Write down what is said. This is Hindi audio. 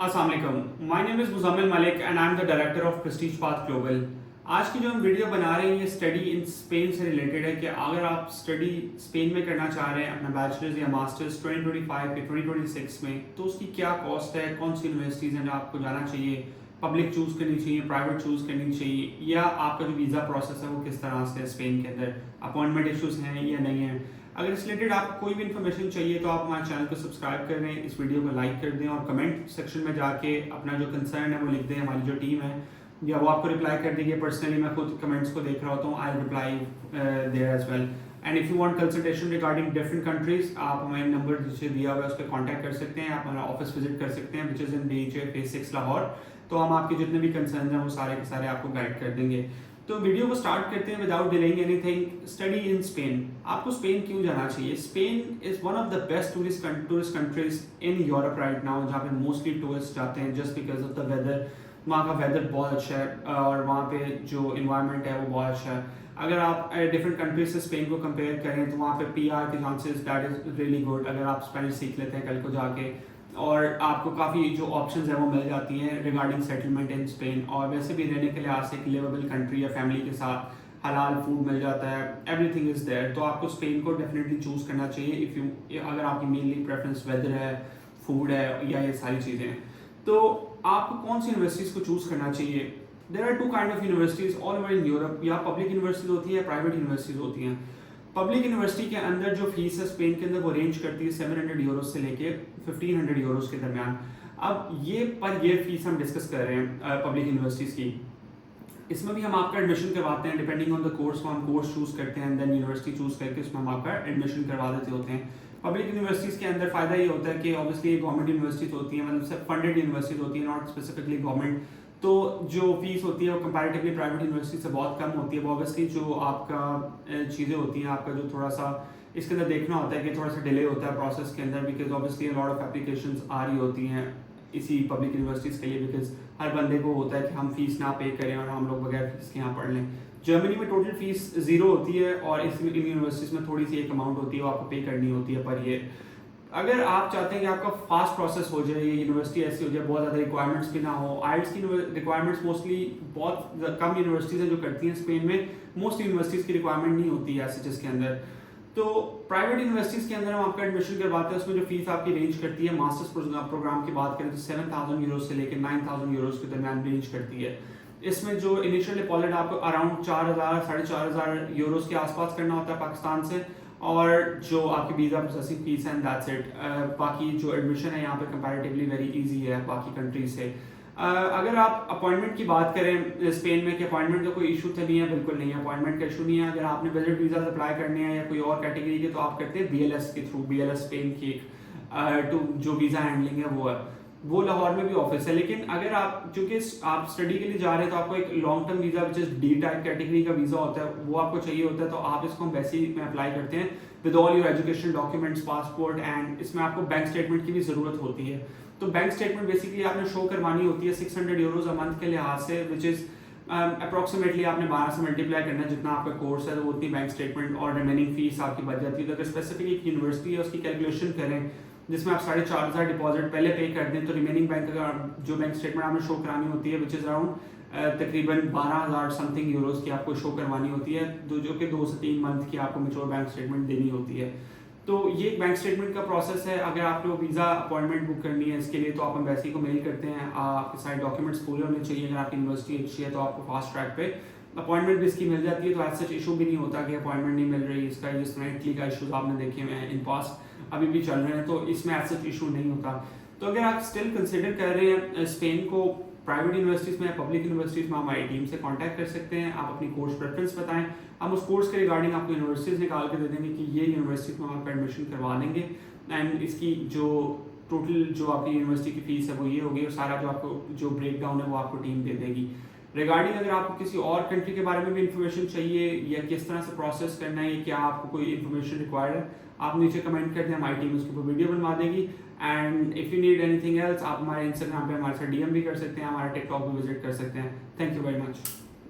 अस्सलाम वालेकुम, my name is Muzammil Malik and I am the director of Prestige path global. आज की जो हम वीडियो बना रहे हैं ये स्टडी इन स्पेन से रिलेटेड है कि अगर आप स्टडी स्पेन में करना चाह रहे हैं अपना बैचलर्स या मास्टर्स 2025 के 2026 में, तो उसकी क्या कॉस्ट है, कौन सी यूनिवर्सिटीज़ हैं आपको जाना चाहिए, पब्लिक चूज़ करनी चाहिए, प्राइवेट चूज़ करनी चाहिए, या आपका जो वीज़ा प्रोसेस है वो किस तरह से है स्पेन के अंदर, अपॉइंटमेंट इशूज़ हैं या नहीं हैं। अगर इस रिलेटेड आपको कोई भी इन्फॉर्मेशन चाहिए तो आप हमारे चैनल को सब्सक्राइब कर दें, इस वीडियो को लाइक कर दें और कमेंट सेक्शन में जाके अपना जो कंसर्न है वो लिख दें। हमारी जो टीम है या वो आपको रिप्लाई कर देगी। पर्सनली मैं खुद कमेंट्स को देख रहा होता हूँ, I reply there as well. And if you want consultation regarding different countries, आप हमारे नंबर जिसे दिया हुआ है उस पर कॉन्टैक्ट कर सकते हैं। आप हमारा ऑफिस विजिट कर सकते हैं which is in BHA Phase 6 Lahore. तो हम आपके जितने भी कंसर्न हैं वो सारे के सारे आपको गाइड कर देंगे। तो वीडियो को स्टार्ट करते हैं without delaying anything. Study in Spain. आपको स्पेन क्यों जाना चाहिए? Spain is one of the best tourist countries in Europe right now, जहाँ पे मोस्टली टूरिस्ट जाते हैं just because of the weather. वहाँ का वेदर बहुत अच्छा है और वहाँ पे जो इन्वायरमेंट है वो बहुत अच्छा है। अगर आप डिफरेंट कंट्रीज से स्पेन को कंपेयर करें तो वहाँ पे PR के chances that is really good. अगर आप स्पेनिश सीख लेते हैं कल को जाके, और आपको काफ़ी जो ऑप्शंस हैं वो मिल जाती हैं रिगार्डिंग सेटलमेंट इन स्पेन। और वैसे भी रहने के लिहाज से एक लिवेबल कंट्री या फैमिली के साथ हलाल फूड मिल जाता है, एवरीथिंग इज़ देयर। तो आपको स्पेन को डेफिनेटली चूज़ करना चाहिए इफ़ यू अगर आपकी मेनली प्रेफरेंस वेदर है, फूड है या ये सारी चीज़ें हैं। तो आपको कौन सी यूनिवर्सिटीज़ को चूज़ करना चाहिए? There are two kind of universities all over in Europe. या पब्लिक यूनिवर्सिटीज़ होती है या प्राइवेट यूनिवर्सिटीज़ होती हैं। पब्लिक यूनिवर्सिटी के अंदर जो फीस है स्पेन के अंदर वो रेंज करती है 700 यूरोस से लेके 1500 यूरोस के दरमियान। अब ये पर ईयर फीस हम डिस्कस कर रहे हैं पब्लिक यूनिवर्सिटीज़ की। इसमें भी हम आपका एडमिशन करवाते हैं डिपेंडिंग ऑन द कोर्स। हम कोर्स चूज़ करते हैं देन यूनिवर्सिटी चूज़ करके उसमें हम आपका एडमिशन करवा देते होते हैं। पब्लिक यूनिवर्सिटीज़ के अंदर फ़ायदा ये होता है कि ऑब्वियसली गवर्नमेंट यूनिवर्सिटीज़ होती हैं, मतलब सब फंडेड यूनिवर्सिटीज़ होती हैं, नॉट स्पेसिफिकली गवर्नमेंट। तो जो फीस होती है वो कंपैरेटिवली प्राइवेट यूनिवर्सिटी से बहुत कम होती है। ऑब्वियसली जो आपका चीज़ें होती हैं, आपका जो थोड़ा सा इसके अंदर देखना होता है कि थोड़ा सा डिले होता है प्रोसेस के अंदर, because obviously lot of applications आ रही होती हैं इसी पब्लिक यूनिवर्सिटीज़ के लिए, बिकॉज हर बंदे को होता है कि हम फीस ना पे करें और हम लोग बगैर फीस के यहाँ पढ़ लें। जर्मनी में टोटल फीस 0 होती है और इन यूनिवर्सिटीज़ में थोड़ी सी एक अमाउंट होती है वो आपको पे करनी होती है पर ईयर। अगर आप चाहते हैं कि आपका फास्ट प्रोसेस हो जाए, ये यूनिवर्सिटी ऐसी हो जाए, बहुत ज़्यादा रिक्वायरमेंट्स भी ना हो। आइल्स की रिक्वायरमेंट्स मोस्टली बहुत कम यूनिवर्सिटीज़ हैं जो करती हैं स्पेन में। मोस्ट यूनिवर्सिटीज़ की रिक्वायरमेंट नहीं होती है SHS के अंदर। तो प्राइवेट यूनिवर्सिटीज़ के अंदर हम आपका एडमिशन करवाते हैं, उसमें जो फीस आपकी रेंज करती है मास्टर्स प्रोग्राम की बात करें तो 7000 यूरोज से लेकर 9000 यूरोज के दरमियान रेंज करती है। इसमें जो इनिशियल डिपॉजिट आपको अराउंड 4000 4500 यूरोज के आसपास करना होता है पाकिस्तान से, और जो आपकी वीज़ा प्रोसेसिंग फीस है दैट्स इट। बाकी जो एडमिशन है यहाँ पे कंपैरेटिवली वेरी इजी है बाकी कंट्रीज से। अगर आप अपॉइंटमेंट की बात करें स्पेन में कि अपॉइंटमेंट का कोई इशू तो नहीं है, बिल्कुल नहीं है, अपॉइंटमेंट का इशू नहीं है। अगर आपने विजिट वीज़ा अप्लाई करने हैं या कोई और कैटेगरी के तो आप करते हैं BLS के थ्रू। BLS स्पेन की एक जो वीज़ा हैंडलिंग है वो है, वो लाहौर में भी ऑफिस है। लेकिन अगर आप चूंकि आप स्टडी के लिए जा रहे हैं तो आपको एक long term visa which is D type category का वीज़ा होता है, वो आपको चाहिए होता है। तो आप इसको हम वैसे ही में अप्लाई करते हैं with all your education documents, passport, and इसमें आपको बैंक स्टेटमेंट की भी ज़रूरत होती है। तो बैंक स्टेटमेंट बेसिकली आपने शो करवानी होती है 600 यूरोज अ मंथ के लिहाज से, विच इज़ अप्रॉक्सीमेटली आपने 12 से मल्टीप्लाई करना है जितना आपका कोर्स है, तो उतनी बैंक स्टेटमेंट और रिमेनिंग फीस आपकी बच जाती है। तो अगर स्पेसिफिक एक यूनिवर्सिटी है उसकी कैलकुलेशन करें जिसमें आप 4500 डिपॉजिट पहले पे कर दें तो रिमेनिंग बैंक जो बैंक स्टेटमेंट आपने शो करानी होती है विच इज़ अराउंड तकरीबन 12000 समथिंग यूरोज की आपको शो करवानी होती है, जो कि 2 से 3 मंथ की आपको मेच्योर बैंक स्टेटमेंट देनी होती है। तो ये बैंक स्टेटमेंट का प्रोसेस है। अगर आपको वीज़ा अपॉइंटमेंट बुक करनी है इसके लिए तो आप एम्बेसी को मेल करते हैं, आपके सारे डॉक्यूमेंट्स पूरे होने चाहिए। अगर आपकी यूनिवर्सिटी अच्छी है तो आपको फास्ट ट्रैक पे अपॉइंटमेंट भी इसकी मिल जाती है। तो ऐसा इशू भी नहीं होता कि अपॉइंटमेंट नहीं मिल रही। इसका जिस तरह इटली का इशूज़ आपने देखे हुए हैं इन पास्ट अभी भी चल रहे हैं, तो इसमें ऐसा इशू नहीं होता। तो अगर आप स्टिल कंसिडर कर रहे हैं स्पेन को प्राइवेट यूनिवर्सिटीज़ में या पब्लिक यूनिवर्सिटीज़ में, हमारी टीम से कांटेक्ट कर सकते हैं। आप अपनी कोर्स प्रेफरेंस बताएं, हम उस कोर्स के रिगार्डिंग आपको यूनिवर्सिटीज़ निकाल के दे देंगे कि ये यूनिवर्सिटी में आपका एडमिशन करवा देंगे एंड इसकी जो टोटल जो आपकी यूनिवर्सिटी की फ़ीस है वो ये होगी, और सारा जो आपको जो ब्रेक डाउन है वो आपको टीम दे देगी। रिगार्डिंग अगर आपको किसी और कंट्री के बारे में भी इंफॉर्मेशन चाहिए या किस तरह से प्रोसेस करना है, क्या आपको कोई इन्फॉर्मेशन रिक्वायर्ड है, आप नीचे कमेंट कर दें, हमारी टीम उसके ऊपर वीडियो बनवा देगी। And if you need anything else आप हमारे इंस्टाग्राम पे हमारे साथ DM भी कर सकते हैं, हमारा टिकटॉक भी विजिट कर सकते हैं। Thank you very much.